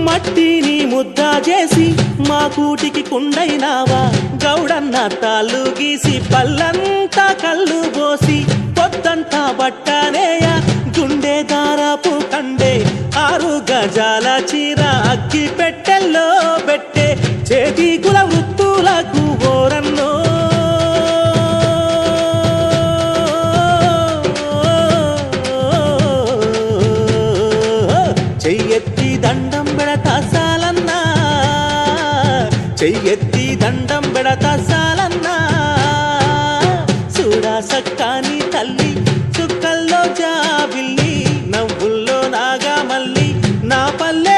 మట్టిని ముద్ద చేసి మా కూటికి కుండైనావా గౌడన్న తాళ్ళు గీసి పల్లంతా కళ్ళు పోసి పొద్దంతా బట్టనేయ గుండె దారపు కండే 6 గజాల చీర అగ్గి పెట్టెల్లో పెట్టే చేతి కుల వృత్తులకు ఓరన్నో చెయ్యెత్తి దండం పెడతా సాలన్నా చెయ్యెత్తి దండం పెడతా సాలన్నా చూడా సక్కాని తల్లి చుక్కల్లో జాబిల్లి నవ్వుల్లో నాగా మల్లి నా పల్లె